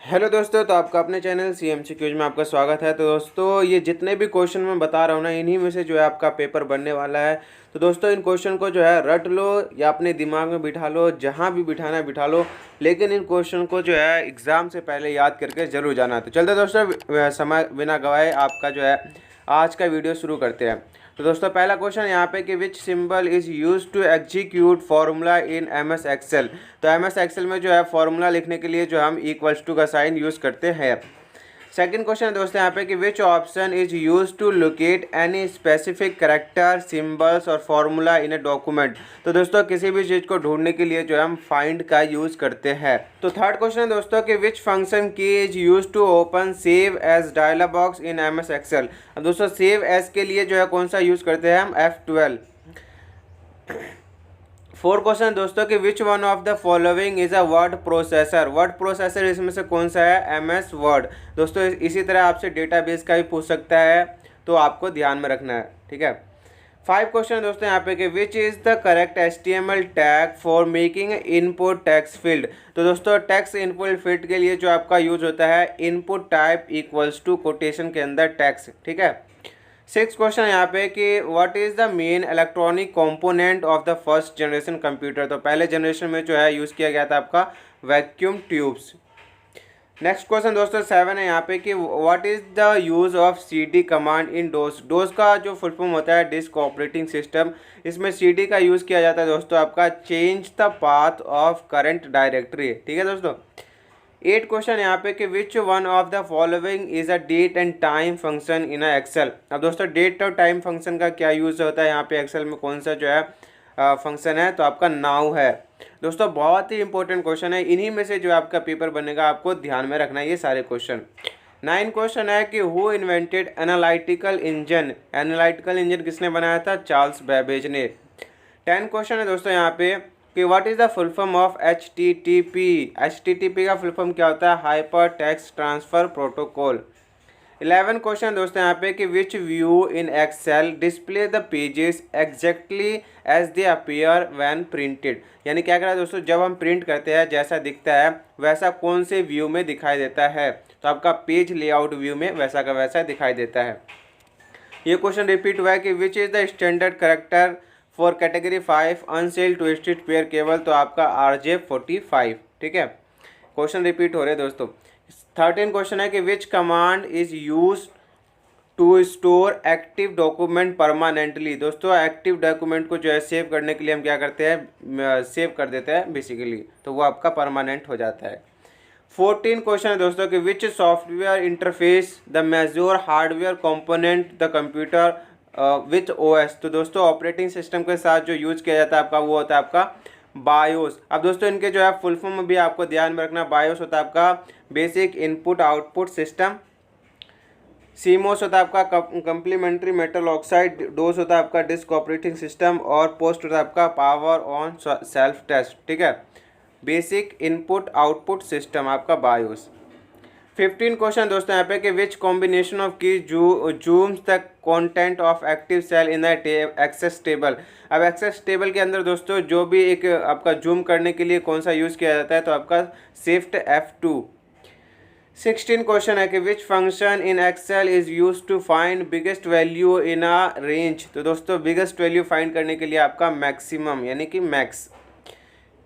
Hello दोस्तों, तो आपका अपने चैनल सीएमसी क्यूज में आपका स्वागत है। तो दोस्तों, ये जितने भी क्वेश्चन मैं बता रहा हूँ ना, इन्हीं में से जो है आपका पेपर बनने वाला है। तो दोस्तों, इन क्वेश्चन को जो है रट लो या अपने दिमाग में बिठा लो, जहाँ भी बिठाना है बिठा लो, लेकिन इन क्वेश्चन को जो है एग्ज़ाम से पहले याद करके ज़रूर जाना। तो चलते दोस्तों, समय बिना गवाए आपका जो है आज का वीडियो शुरू करते हैं। तो दोस्तों, पहला क्वेश्चन यहाँ पे कि which symbol is use to execute formula in M S Excel. तो एम एस एक्सेल में जो है फार्मूला लिखने के लिए जो हम इक्वल्स टू का साइन यूज़ करते हैं। सेकंड क्वेश्चन दोस्तों यहाँ पे कि which option is use to locate any specific character symbols और फार्मूला इन ए डॉक्यूमेंट। तो दोस्तों, किसी भी चीज़ को ढूंढने के लिए जो है हम फाइंड का यूज़ करते हैं। तो थर्ड क्वेश्चन है दोस्तों कि which function key is use to open save as dialog box in M S Excel. अब दोस्तों, सेव एज के लिए जो है कौन सा यूज़ करते हैं हम, F12। फोर क्वेश्चन दोस्तों कि which one of the following is a word processor. Word processor इसमें से कौन सा है, MS वर्ड। दोस्तों, इसी तरह आपसे डेटाबेस का भी पूछ सकता है, तो आपको ध्यान में रखना है, ठीक है। फाइव क्वेश्चन दोस्तों यहाँ पे कि which is the correct HTML tag for making input text field. तो दोस्तों, टेक्स्ट इनपुट फील्ड के लिए जो आपका यूज होता है input type equals to quotation के अंदर टेक्स्ट, ठीक है। सिक्स क्वेश्चन यहाँ पे कि what is the main electronic component of the first generation computer. तो पहले जनरेशन में जो है यूज़ किया गया था आपका वैक्यूम ट्यूब्स। नेक्स्ट क्वेश्चन दोस्तों सेवन है यहाँ पे कि what is the use of CD command in DOS. DOS का जो फुल फॉर्म होता है डिस्क ऑपरेटिंग सिस्टम, इसमें CD का यूज़ किया जाता है दोस्तों आपका change the path of current directory, ठीक है दोस्तों। एट क्वेश्चन यहाँ पे कि which one of the following is a date and time function in a Excel. अब दोस्तों, डेट और टाइम फंक्शन का क्या यूज़ होता है यहाँ पे एक्सेल में, कौन सा जो है फंक्शन है, तो आपका नाउ है। दोस्तों, बहुत ही इंपॉर्टेंट क्वेश्चन है, इन्हीं में से जो आपका पेपर बनेगा, आपको ध्यान में रखना है ये सारे क्वेश्चन। नाइन क्वेश्चन है कि who invented analytical engine. Analytical engine किसने बनाया था, चार्ल्स बेबेज ने। 10 क्वेश्चन है दोस्तों यहाँ पे कि what is the full form of HTTP। HTTP का फुल फॉर्म क्या होता है, hyper text transfer protocol. 11 question दोस्तों यहाँ पे कि which view in Excel display the pages exactly as they appear when printed. यानी क्या करा दोस्तों, जब हम प्रिंट करते हैं जैसा दिखता है वैसा कौन से व्यू में दिखाई देता है, तो आपका पेज लेआउट व्यू में वैसा का वैसा दिखाई देता है। ये क्वेश्चन रिपीट हुआ है कि which is the standard character for category 5 unshielded twisted pair cable. तो आपका RJ45, ठीक है। क्वेश्चन रिपीट हो रहे हैं दोस्तों। 13 क्वेश्चन है कि which command is use to store active document permanently. दोस्तों, एक्टिव डॉक्यूमेंट को जो है सेव करने के लिए हम क्या करते हैं, सेव कर देते हैं बेसिकली, तो वो आपका परमानेंट हो जाता है। 14 क्वेश्चन है दोस्तों कि which software interface the major hardware component the computer with OS। तो दोस्तों, ऑपरेटिंग सिस्टम के साथ जो यूज किया जाता है आपका वो होता है आपका बायोस। अब दोस्तों, इनके जो है फुल फॉर्म भी आपको ध्यान में रखना। बायोस होता है आपका basic input output system, CMOS होता है आपका कंप्लीमेंट्री मेटल ऑक्साइड, डोस होता है आपका डिस्क ऑपरेटिंग सिस्टम, और पोस्ट होता है आपका पावर ऑन सेल्फ टेस्ट, ठीक है। बेसिक इनपुट आउटपुट सिस्टम आपका बायोस। 15 क्वेश्चन दोस्तों यहाँ पे कि which combination of key zooms the content of active cell in Access table. अब एक्सेस टेबल के अंदर दोस्तों जो भी एक आपका जूम करने के लिए कौन सा यूज़ किया जाता है, तो आपका शिफ्ट F2। 16 क्वेश्चन है कि which function in Excel is use to find biggest value in a range. तो दोस्तों, बिगेस्ट वैल्यू फाइंड करने के लिए आपका मैक्सिमम यानी कि मैक्स।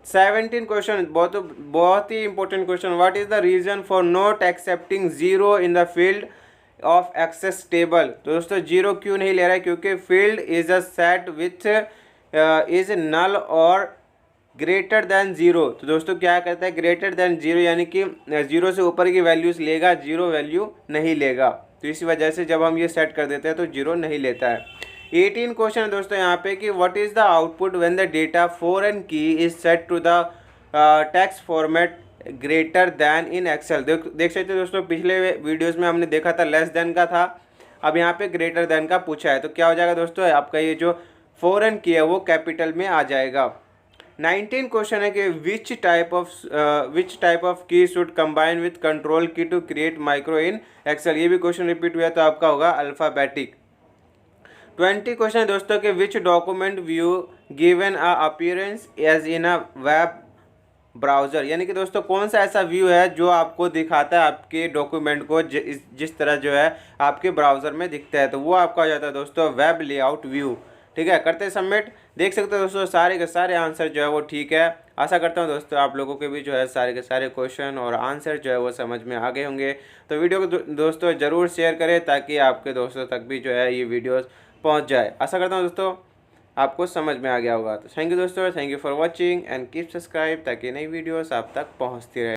17 क्वेश्चन बहुत ही important question, what is the reason for not accepting zero in the field of Access table. तो दोस्तों, जीरो क्यों नहीं ले रहा है, क्योंकि field is a set with is null और ग्रेटर देन जीरो। तो दोस्तों, क्या करता है, ग्रेटर देन जीरो यानी कि जीरो से ऊपर की वैल्यूज लेगा, जीरो वैल्यू नहीं लेगा। तो इसी वजह से जब हम ये सेट कर देते हैं तो जीरो नहीं लेता है। 18 क्वेश्चन है दोस्तों यहाँ पे कि what is the output when the data foreign key is set to the text format greater than in Excel. देख सकते हो दोस्तों, पिछले वीडियोस में हमने देखा था लेस देन का था, अब यहाँ पे ग्रेटर देन का पूछा है, तो क्या हो जाएगा दोस्तों, आपका ये जो फॉरेन की है वो कैपिटल में आ जाएगा। 19 क्वेश्चन है कि which type of key should combine with control key to create micro in Excel. ये भी क्वेश्चन रिपीट हुआ तो आपका होगा अल्फ़ाबेटिक। 20 क्वेश्चन है दोस्तों के which document view given a appearance as in a web browser, यानी कि दोस्तों कौन सा ऐसा व्यू है जो आपको दिखाता है आपके डॉक्यूमेंट को जिस तरह जो है आपके ब्राउज़र में दिखता है, तो वो आपका हो जाता है दोस्तों वेब लेआउट व्यू। ठीक है, करते हैं सबमिट। देख सकते हो दोस्तों सारे के सारे आंसर जो है वो ठीक है। आशा करता हूँ दोस्तों आप लोगों के भी जो है सारे के सारे क्वेश्चन और आंसर जो है वो समझ में आ गए होंगे। तो वीडियो को दोस्तों ज़रूर शेयर करें ताकि आपके दोस्तों तक भी जो है ये वीडियोस पहुंच जाए। आशा करता हूँ दोस्तों आपको समझ में आ गया होगा। तो थैंक यू दोस्तों, thank you for watching and keep subscribe ताकि नई वीडियोस आप तक पहुंचती रहे।